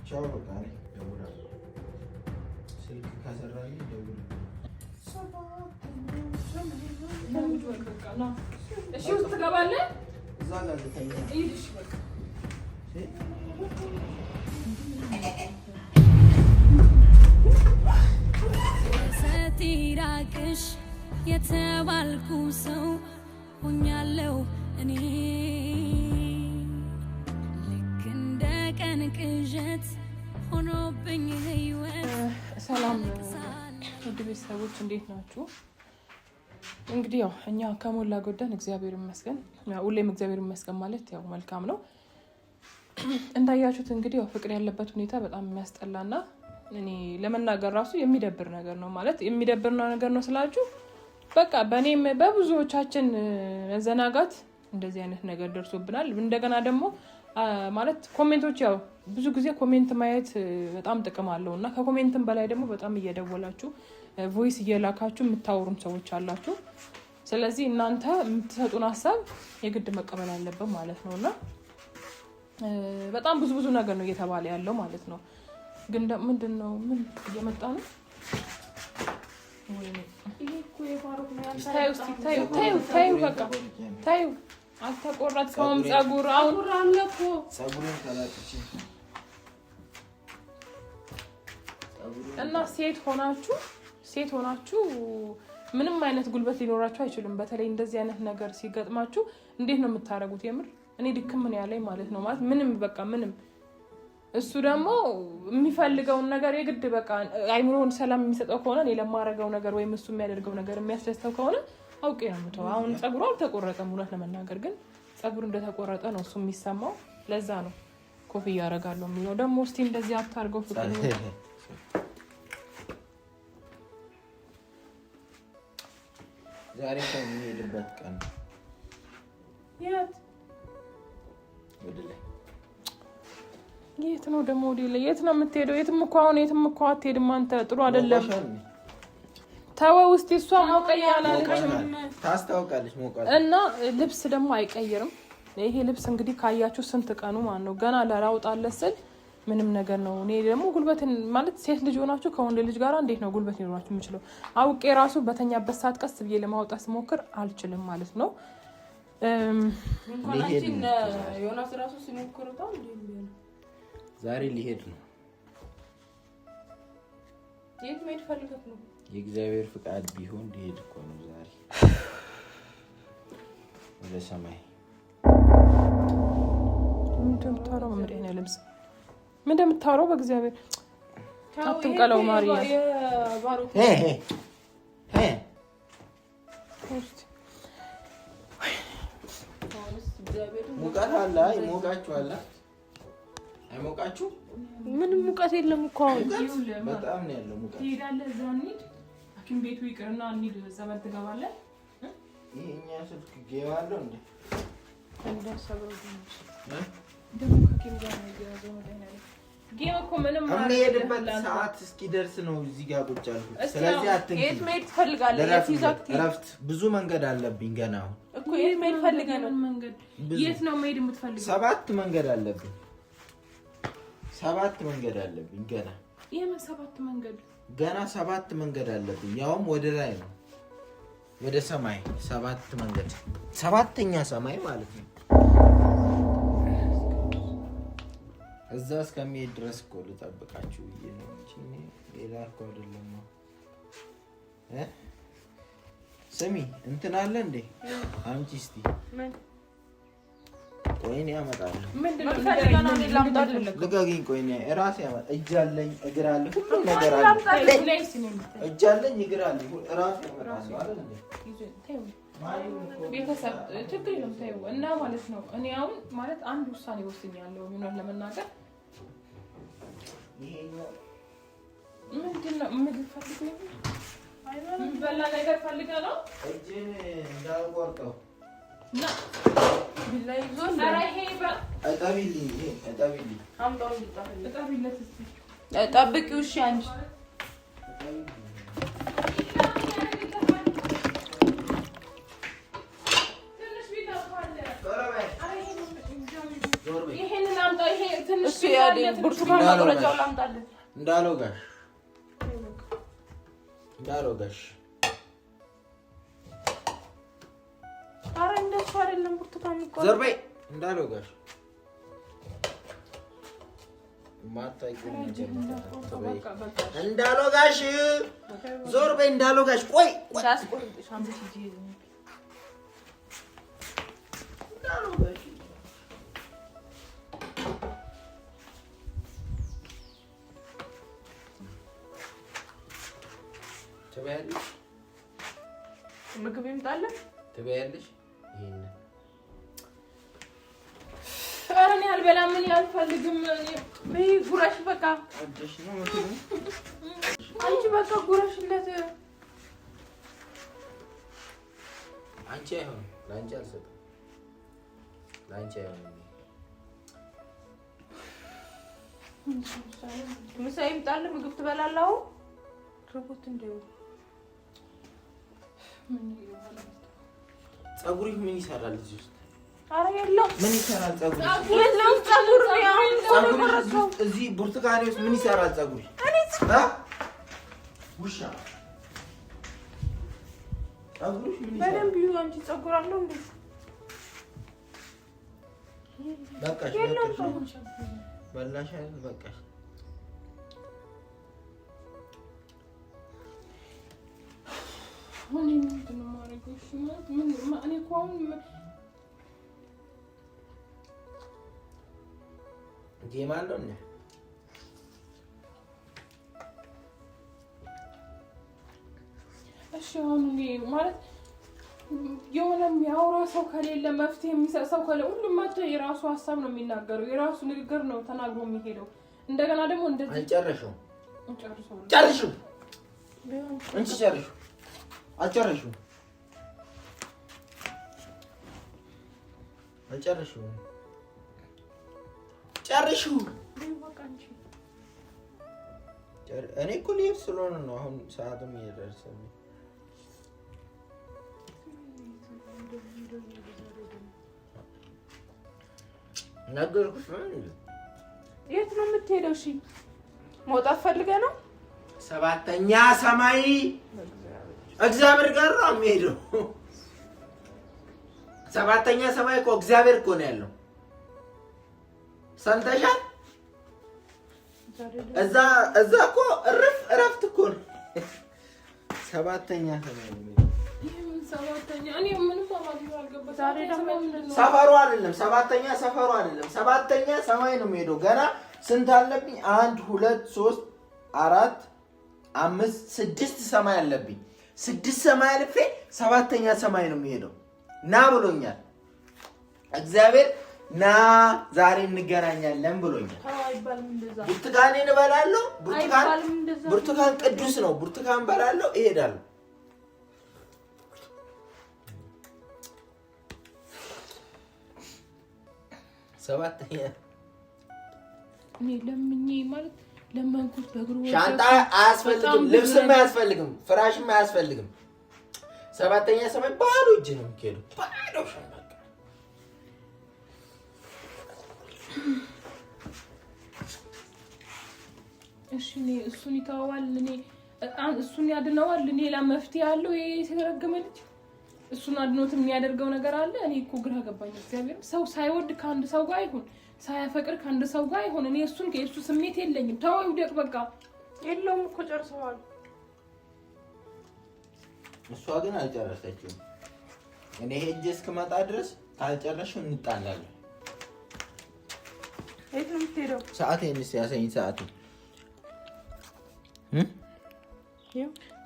ቻው በቃ ደውላለሁ። ስልክ ካሰራልኝ ደውላለሁ። እሺ ውስጥ ትገባለህ? እዛ ጋር ልተኛ። እሺ በቃ ሰቲራቅሽ የተባልኩ ሰው ሆኛለሁ እኔ ልክ እንደ ቀን ቅዠት ሆኖብኝ ህይወት። ሰላም ውድ ቤተሰቦች እንዴት ናችሁ? እንግዲህ ያው እኛ ከሞላ ጎደል እግዚአብሔር ይመስገን፣ ሁሌም እግዚአብሔር ይመስገን ማለት ያው መልካም ነው። እንዳያችሁት እንግዲህ ያው ፍቅር ያለበት ሁኔታ በጣም የሚያስጠላና እኔ ለመናገር ራሱ የሚደብር ነገር ነው። ማለት የሚደብር ነገር ነው ስላችሁ በቃ በእኔም በብዙዎቻችን መዘናጋት እንደዚህ አይነት ነገር ደርሶብናል። እንደገና ደግሞ ማለት ኮሜንቶች ያው ብዙ ጊዜ ኮሜንት ማየት በጣም ጥቅም አለው እና ከኮሜንትም በላይ ደግሞ በጣም እየደወላችሁ ቮይስ እየላካችሁ የምታወሩም ሰዎች አላችሁ። ስለዚህ እናንተ የምትሰጡን ሀሳብ የግድ መቀበል አለብን ማለት ነው እና በጣም ብዙ ነገር ነው እየተባለ ያለው ማለት ነው። ግን ምንድን ነው ምን እየመጣ ነው? ታዩ በቃ ታዩ አልተቆረጥከውም ፀጉር አሁን አለኮ ፀጉሩን ተላጥቼ እና ሴት ሆናችሁ ምንም አይነት ጉልበት ሊኖራችሁ አይችልም። በተለይ እንደዚህ አይነት ነገር ሲገጥማችሁ እንዴት ነው የምታረጉት? የምር እኔ ድክም ምን ያለኝ ማለት ነው ማለት ምንም በቃ ምንም እሱ ደግሞ የሚፈልገውን ነገር የግድ በቃ አይምሮን ሰላም የሚሰጠው ከሆነ እኔ ለማረገው ነገር ወይም እሱ የሚያደርገው ነገር የሚያስደስተው ከሆነ አውቄ ነው የምተው። አሁን ፀጉሩ አልተቆረጠም እውነት ለመናገር ግን ፀጉር እንደተቆረጠ ነው እሱ የሚሰማው። ለዛ ነው ኮፍያ ያደርጋለሁ የሚለው። ደግሞ እስቲ እንደዚህ አታርገው ፍቅር ዛሬ ከሚሄድበት ቀን የት ነው ደግሞ ወዲህ ላይ የት ነው የምትሄደው? የትም እኮ አሁን የትም እኮ አትሄድም አንተ። ጥሩ አይደለም። ተወው እስቲ። እሷ ሞቀያላለችም ታስታውቃለች ሞቃት እና ልብስ ደግሞ አይቀይርም። ይሄ ልብስ እንግዲህ ካያችሁ ስንት ቀኑ ማን ነው ገና ላራውጣለት ስል ምንም ነገር ነው። እኔ ደግሞ ጉልበትን ማለት ሴት ልጅ ሆናችሁ ከወንድ ልጅ ጋር እንዴት ነው ጉልበት ሊኖራችሁ የምችለው? አውቄ ራሱ በተኛበት ሰዓት ቀስ ብዬ ለማውጣት ስሞክር አልችልም ማለት ነው። እንኳን ዮናስ ራሱ ሲሞክርታው ዛሬ ሊሄድ ነው። የት መሄድ ፈልገህ ነው? የእግዚአብሔር ፍቃድ ቢሆን ሊሄድ እኮ ነው ዛሬ ወደ ሰማይ። እንደምታወራው መምሪያ ነው ልብስ ምን እንደምታወራው በእግዚአብሔር አትንቀለው ማርያ። ሙቀት አለ ይሞቃችኋል። አይሞቃችሁ? ምንም ሙቀት የለም እኮ አሁን በጣም ነው ያለው ሙቀት። ትሄዳለህ እዛ እንሂድ ሐኪም ቤቱ ይቅርና እንሂድ ዘመድ ትገባለህ። ይሄኛ ስልክ ጌም አለው እንዴ? እንደሰበው ደግሞ ሐኪም ጋር ነው ያለው መድኃኒዓለም ጌም እኮ ምንም የምሄድበት ሰዓት እስኪደርስ ነው እዚህ ጋር ቁጭ አልኩት። ስለዚህ አትንኪ። የት መሄድ ትፈልጋለህ? የት ይዛክ እረፍት ብዙ መንገድ አለብኝ ገና። አሁን እኮ የት መሄድ ፈልገህ ነው? መንገድ የት ነው መሄድ የምትፈልገው? 7 መንገድ አለብኝ። 7 መንገድ አለብኝ ገና። የምን 7 መንገድ? ገና 7 መንገድ አለብኝ። ያውም ወደ ላይ ነው ወደ ሰማይ 7 መንገድ 7ኛ ሰማይ ማለት ነው። እዛ እስከሚሄድ ድረስ እኮ ልጠብቃችሁ ብዬ ነው እንጂ ሌላ እኮ አይደለም። ስሚ እንትን አለ እንዴ? አምጪ እስቲ። ምን? ቆይ እኔ አመጣለሁ። ምንድነው ፈልገና ነው ላምጣልህ? ልጋጊኝ። ቆይ እኔ እራሴ አመጣ። እጅ አለኝ እግር አለኝ ሁሉ ነገር አለ። እጅ አለኝ እግር አለኝ እራሴ አመጣለሁ አይደል እንዴ? ቤተሰብ ችግር የለም ታየው እና ማለት ነው። እኔ አሁን ማለት አንድ ውሳኔ ወስኛለሁ ምንም ለመናገር። ይሄኛው ምንድነው? ምግብ ፈልገህ ነው? ምን በላ ነገር ፈልገህ ነው? እጄን እንዳልቆርጠው እና ቢላይ ዞር እጠቢልኝ። እጠቢልኝ አምጣው እንድጣፈል እጠቢለት እስቲ ጠብቂው። እሺ አንቺ ይሄንን አምጣው። ይሄ ትንሽ እሱ ያለ ብርቱካን መቁረጫው ላምጣልህ እንዳልወጋሽ ኧረ እንደሱ አይደለም ብርቱካን የሚቆረጥ ዞር በይ እንዳልወጋሽ ማታውቂው እንዳልወጋሽ ዞር በይ እንዳልወጋሽ ቆይ እንዳስቆርጥሽ አንቺ እንዳልወጋሽ ትበያለሽ ምግብ ይምጣልህ ትበያለሽ ይሄን ኧረ እኔ አልበላም እኔ አልፈልግም በይ ጉረሽ በቃ አደሽ ነው ምትሉ አንቺ በቃ ጉረሽለት አንቺ አይሆንም ላንቺ አልሰጥም ላንቺ አይሆንም ምሳ ይምጣልህ ምግብ ትበላለህ ርቦት እንደው ፀጉርሽ ምን ይሰራል እዚህ ውስጥ ኧረ የለም ምን ይሰራል ፀጉርሽ የለም ፀጉር ነው እዚህ ብርቱካኔ ውስጥ ምን ይሰራል ፀጉርሽ ውሻ ፀጉርሽ ምን ይሰራል በደንብ ይሁ አንቺ ፀጉር አለው እንዴ በቃሽ በላሽ አይደል በቃሽ እኔ ምንድን ነው የማደርገው? እሺ ማለት ምን እኔ እኮ አሁን ጌም አለው እንዴ? እሺ አሁን እኔ ማለት የሆነ የሚያወራ ሰው ከሌለ መፍትሄ የሚሰጥ ሰው ከሌለ ሁሉም መጥቶ የራሱ ሀሳብ ነው የሚናገረው የራሱ ንግግር ነው ተናግሮ የሚሄደው እንደገና ደግሞ እንደዚህ አልጨረሽው ጨርሰው እንቺ ጨርሽው አልጨረሽው ጨርሽው እኔ እኮ ልሄድ ስለሆነ ነው አሁን ሰዓትም እየደረሰ ነው ነገርኩሽ የት ነው የምትሄደው እሺ መውጣት ፈልገህ ነው ሰባተኛ ሰማይ እግዚአብሔር ጋር ነው የሚሄደው ሰባተኛ ሰማይ እኮ እግዚአብሔር እኮ ነው ያለው ሰምተሻል እዛ እኮ እረፍት እኮ ነው ሰባተኛ ሰማይ ነው ሰባተኛ እኔ ምንም ማማዲው አልገባኝ ዛሬ ደግሞ ሰፈሩ አይደለም ሰባተኛ ሰማይ ነው የሚሄደው ገና ስንት አለብኝ 1 2 3 4 5 6 ሰማይ አለብኝ 6 ሰማይ አልፌ ሰባተኛ ሰማይ ነው የሚሄደው ና ብሎኛል እግዚአብሔር ና ዛሬ እንገናኛለን ብሎኛል ብርቱካኔን እበላለሁ ብርቱካን ቅዱስ ነው ብርቱካን እበላለሁ እሄዳለሁ ሰባተኛ እኔ ለምኜ ማለት ለማንኩት በእግሩ ሻንጣ አያስፈልግም ልብስም አያስፈልግም ፍራሽም አያስፈልግም ሰባተኛ ሰማይ ባዶ እጅ ነው የሚሄደው ባዶ ሻንጣ እሺ እኔ እሱን ይተዋል እኔ እሱን ያድነዋል እኔ ለመፍትሄ ያለው ይሄ የተረገመ ልጅ እሱን አድኖት የሚያደርገው ነገር አለ እኔ እኮ ግራ ገባኝ እግዚአብሔር ሰው ሳይወድ ከአንድ ሰው ጋር ይሁን ሳያፈቅር ከአንድ ሰው ጋር ይሁን እኔ እሱን ከእሱ ስሜት የለኝም ተው ይውደቅ በቃ የለውም እኮ ጨርሰዋል እሷ ግን አልጨረሰችም እኔ ሄጄ እስክመጣ ድረስ ካልጨረሽው እንጣላለን የት ነው የምትሄደው ሰዓቴን ሲያሰኝ ሰዓቱ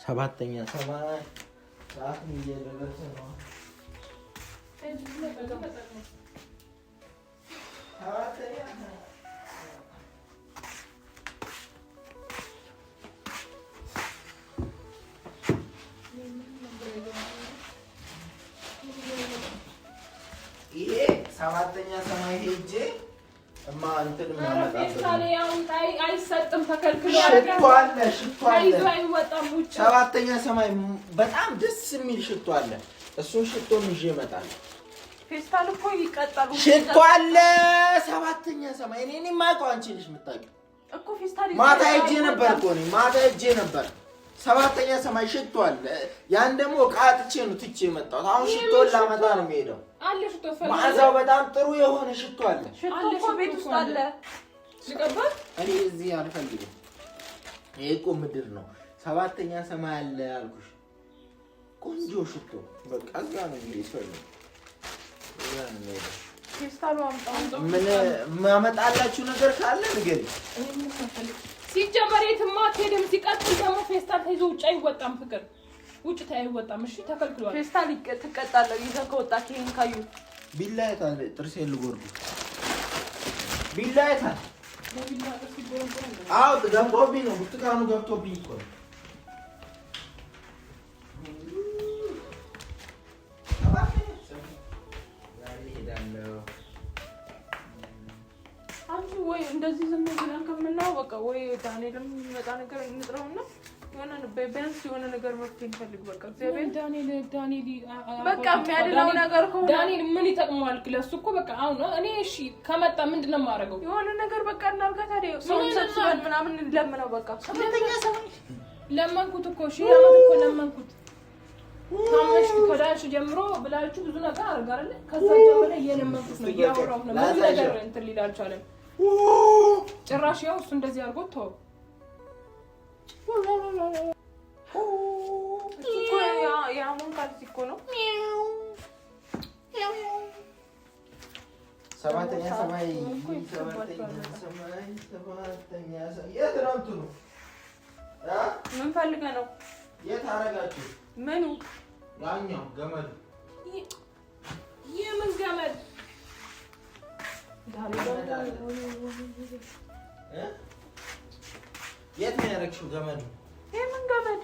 ሰባተኛ ሰማይ ሰዓት እየደረሰ ነው ይሄ ሰባተኛ ሰማይ ሄጄ እማ እንትን አይሰጥም ተከልክሎ ሽቶ አለ ሰባተኛ ሰማይ በጣም ደስ የሚል ሽቶ አለ እሱን ሽቶ ይዤ እመጣለሁ ፌስታል እኮ ይቀጣሉ። ሽቶ አለ ሰባተኛ ሰማይ። እኔ የማውቀው አንቺ ልጅ የምታውቂው እኮ ፌስታል ማታ ሄጄ ነበር እኮ እኔ ማታ ሄጄ ነበር። ሰባተኛ ሰማይ ሽቶ አለ። ያን ደግሞ ቃጥቼ ነው ትቼ የመጣሁት። አሁን ሽቶ ላመጣ ነው የምሄደው። አለ ሽቶ ፈልግ። ማዛው በጣም ጥሩ የሆነ ሽቶ አለ። ሽቶ እኮ ቤት ውስጥ አለ። ልቀበል? እኔ እዚህ አልፈልግም። ይሄ እኮ ምድር ነው። ሰባተኛ ሰማይ አለ አልኩሽ። ቆንጆ ሽቶ በቃ እዛ ነው የሚሄደው። ፌስታሉ አምጣው። ምን ማመጣላችሁ ነገር ካለ ንገሪ። ሲጀመር የትም አትሄድም። ሲቀጥል ደግሞ ፌስታል ተይዞ ውጭ አይወጣም። ፍቅር ውጭ አይወጣም። እሺ ተከልክሏል። ፌስታል ትቀጣለህ። ይዘህ ከወጣህ ይሄን ካዩ ቢላ የታለ? ጥርሴን ልጎርዱ። ቢላ የታለ? አዎ ገብቶብኝ ነው። ብርቱካኑ ገብቶብኝ እኮ ነው። አንቺ ወይ እንደዚህ ዝም ብለን ከምናየው በቃ ወይ ዳንኤልም የሚመጣ ነገር እንጥረውና የሆነ ቢያንስ የሆነ ነገር መፍትሄ እንፈልግ። በቃ እግዚአብሔር ዳንኤል በቃ የሚያድነው ነገር ከሆነ ዳንኤል ምን ይጠቅመዋል? ለሱ እኮ በቃ አሁን እኔ እሺ ከመጣ ምንድነው የማደርገው? የሆነ ነገር በቃ እናርጋ። ታዲያ ሰው ሰብስበን ምናምን ለምነው በቃ ሰባተኛ ሰው ለመንኩት እኮ እሺ ያመት እኮ ለመንኩት። ታመሽ ከዳሽ ጀምሮ ብላችሁ ብዙ ነገር አርጋራለ። ከዛ ጀምሮ የለመንኩት ነው ያወራው ነው ብዙ ነገር እንትን ሊል አልቻለም። ጭራሽ ያው እሱ እንደዚህ አርጎት ተው እኮ ያ ምን ካልሲ እኮ ነው። ሰባተኛ ሰማይ የት ነው እንትኑ? ምን ፈልገህ ነው? የት አደረጋችሁ? ምኑ? ያኛው ገመዱ። የምን ገመድ? የት ነው ያደረግሽው ገመዱ? የምን ገመድ?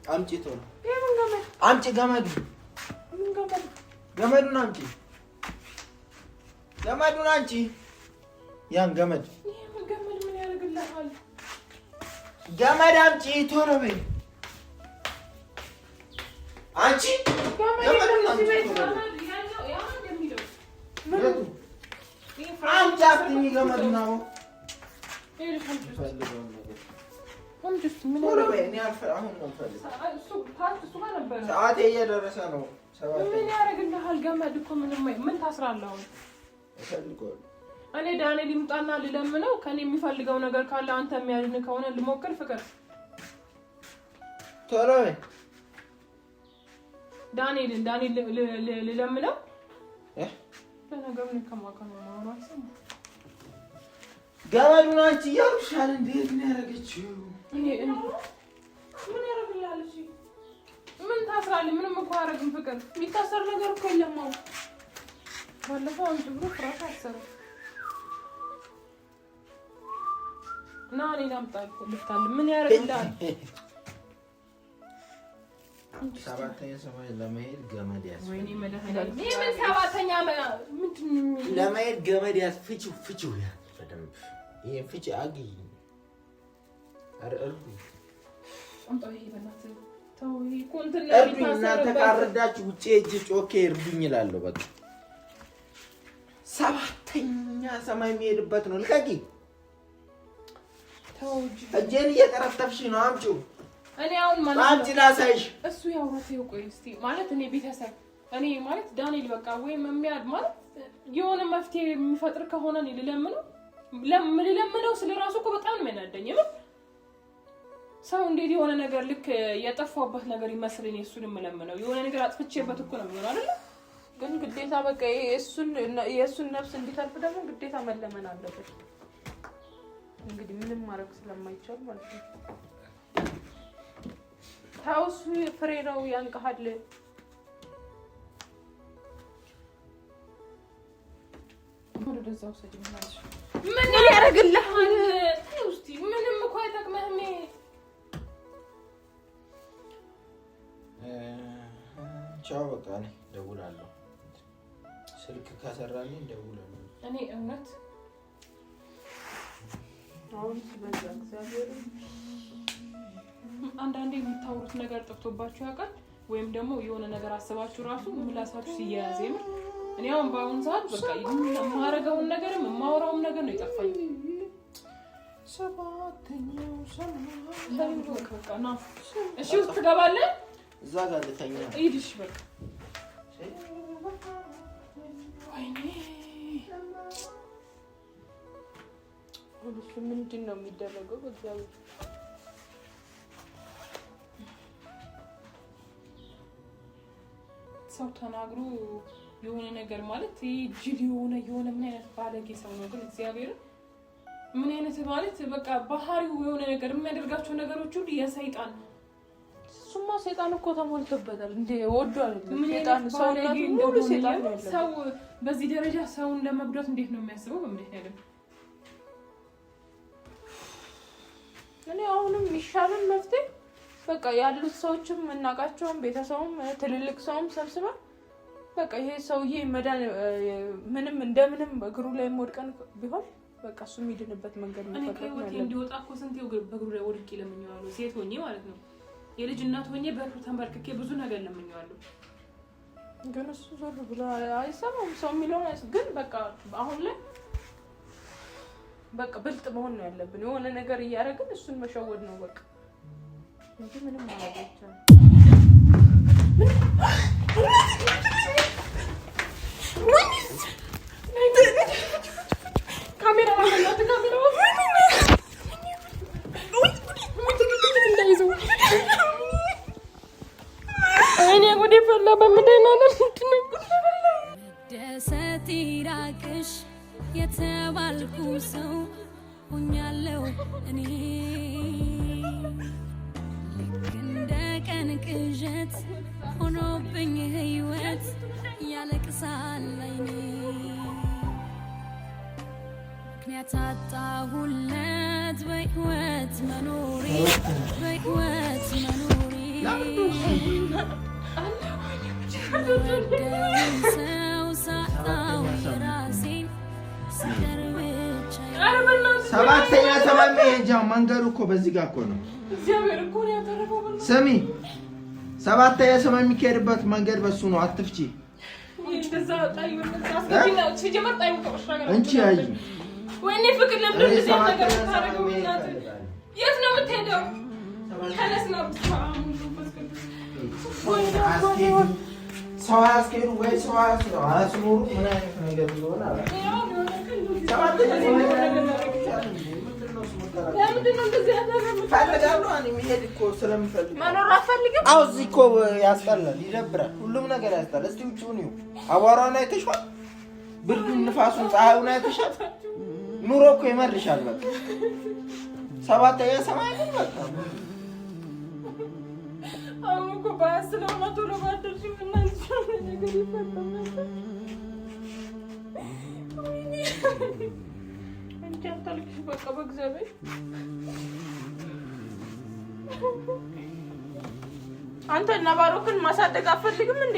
አምጪ ቶሎ። የምን ገመድ? አምጪ ገመዱ። ምን ገመድ? ገመዱን አምጪ። ገመዱን አምጪ። ያን ገመድ። የምን ገመድ? ምን ያደርግልሃል? ገመድ አምጪ ቶሎ በይ። አንቺ ገመዱን አምጪ ቶሎ በይ። አንቺ አፍጥኝ ገመዱን ነው። ሰዓቴ እየደረሰ ነው። ምን ያደርግልሃል? ገመድ እኮ ምን ታስራለህ? እኔ ዳንኤል ይምጣና ልለምነው። ከኔ የሚፈልገው ነገር ካለ አንተ የሚያድን ከሆነ ልሞክር። ፍቅር ቶሎ በይ። ዳንኤል ልለምነው። ለነገሩ ከማከም ነው አይሰማ። ገመዱን አንቺ እያልኩሻል። እንዴት ነው ያደረገችው? ምን ያደርግልሃል? እሺ ምን ታስራለህ? ምንም እኮ አያደርግም። ፍቅር የሚታሰር ነገር እኮ የለም። ባለፈው አንቺ ብሎ ፍራሽ አሰረ እና እኔ ላምጣ ልፍታል። ምን ያደርግልሃል? ሰባተኛ ሰማይ ለመሄድ ገመድ ያስፈልጋል። ወይኔ መድኃኒዓለም ምን ሰባተኛ ምንድን ነው ለመሄድ ገመድ ፍቺው ያ በደንብ ይሄን ፍቺ አግኝ። እርዱ አምጣው። ይሄ በእናትህ ተው። ይሄ ኮንተና እርዱኝ። እናንተ ካረዳችሁ ውጪ እጅ ጮኬ እርዱኝ እላለሁ። በቃ ሰባተኛ ሰማይ የሚሄድበት ነው። ልቀቂ። ተው እጄን እየጠረጠፍሽ ነው። አምጪው። እኔ አሁን ማለት አንቺ ላሳይሽ። እሱ ያውራት ይቆይ እስቲ ማለት እኔ ቤተሰብ እኔ ማለት ዳንኤል በቃ ወይም የሚያድ ማለት የሆነ መፍትሄ የሚፈጥር ከሆነ እኔ ልለምነው ስለራሱ እኮ በጣም ነው የሚያናደኝ። ሰው እንዴት የሆነ ነገር ልክ የጠፋበት ነገር ይመስልኝ እሱን የምለምነው የሆነ ነገር አጥፍቼበት እኮ ነው የሚሆነው አይደል? ግን ግዴታ በቃ የእሱን ነፍስ እንዲተርፍ ደግሞ ግዴታ መለመን አለበት። እንግዲህ ምንም ማድረግ ስለማይቻል ማለት ነው። ታውስ ፍሬ ነው ያንቀሃል። ወደዛው ሰጅም ማለት ምን ያደርግልሃል? እስቲ ምንም እኮ አይጠቅምህም። ቻው በቃ እኔ ደውላለሁ። ስልክ ከሰራልኝ ደውላለሁ። እኔ እውነት አሁን በዛ እግዚአብሔር አንዳንዴ የምታወሩት ነገር ጠፍቶባችሁ ያውቃል? ወይም ደግሞ የሆነ ነገር አስባችሁ ራሱ ምላሳችሁ ሲያያዝ የምር እኔ አሁን በአሁኑ ሰዓት በቃ የማረገውን ነገርም የማወራውም ነገር ነው የጠፋኝ። ሰባተኛው በቃ ና እሺ፣ ውስጥ ትገባለህ። እዛ ጋር ልተኛ ሂድ። እሺ በቃ ወይኔ እሺ፣ ምንድን ነው የሚደረገው? በእግዚአብሔር ሰው ተናግሮ የሆነ ነገር ማለት ጅል የሆነ ምን አይነት ባለጌ ሰው ነው ግን እግዚአብሔር ምን አይነት ማለት በቃ ባህሪው የሆነ ነገር የሚያደርጋቸው ነገሮች ሁሉ የሰይጣን እሱማ ሰይጣን እኮ ተሞልቶበታል እንዴ ወዶ አይደለም ሰይጣን ሰውነቱ ሙሉ ሰይጣን ነው። ሰው በዚህ ደረጃ ሰውን ለመብዳት እንዴት ነው የሚያስበው? በእምነት ያለው እኔ አሁንም ይሻላል መፍትሄ በቃ ያሉት ሰዎችም እናቃቸውም ቤተሰቡም ትልልቅ ሰውም ሰብስበን በቃ ይሄ ሰውዬ መዳን ምንም እንደምንም እግሩ ላይ ወድቀን ቢሆን በቃ እሱ የሚድንበት መንገድ ነው። እኔ ከህይወቴ እንዲወጣ እኮ ስንቴ በእግሩ ላይ ወድቄ ለምኜዋለሁ። ሴት ሆኜ ማለት ነው የልጅ እናት ሆኜ በእግሩ ተንበርክኬ ብዙ ነገር ለምኜዋለሁ። ግን እሱ ዞር ብሎ አይሰማም ሰው የሚለውን ግን በቃ አሁን ላይ በቃ ብልጥ መሆን ነው ያለብን። የሆነ ነገር እያደረግን እሱን መሸወድ ነው በቃ እንጂ ምንም ማለት አይቻልም። ካሜራ አይኔ ጉዴ ፈላ። በምንድን ነው ደሰት ይራቅሽ የተባልኩ ሰው ሆኛለሁ እኔ ልክ እንደ ቀን ቅዠት ሆኖብኝ ህይወት ያለቅሳል አይኔ ምክንያት አጣሁለት በህይወት መኖሬ ሰው ሳጣው የራሴን ስቀር ብቻ ሰባተኛ ሰማይ መሄጃው መንገዱ እኮ በዚህ ጋር እኮ ነው። እግዚአብሔር እኮ ነው ያተረፈው። ስሚ ሰባተኛ ሰማይ የሚካሄድበት መንገድ በሱ ነው። አትፍቺ እንደዛ ጣይ ወጣ ሲጀመር ጣይ እንቺ ያይ ወይኔ ፍቅር ለምን እንደዚህ ነገር ታረገው? የት ነው የምትሄደው? ተነስና ሰው አያስኬዱ ወይ ሰው አያስኖሩ ምን አይነት ነገር እንደሆነ አላ ሰባተኛ ሰማይ ለምንድን ነው እንደዚህ ያደረገው? ፈልጋለሁ እኔ መሄድ እኮ ስለምፈልግ መኖር አትፈልግም? አዎ እዚህ እኮ ያስጠላል፣ ይደብራል፣ ሁሉም ነገር ያስጠላል። እስቲ ውጪውን ይው አቧራውን አይተሽዋል? ብርዱን፣ ንፋሱን፣ ፀሐዩን አይተሻል? ኑሮ እኮ ይመርሻል። በቃ ሰባተኛ ሰማይ ግን በቃ አሁን እኮ ባያስለው ነው ቶሎ ባደርሽ እና ነገር ይፈጠራል። እንዴ አታልቅሽ በቃ በእግዚአብሔር አንተ እና ባሮክን ማሳደግ አትፈልግም እንዴ?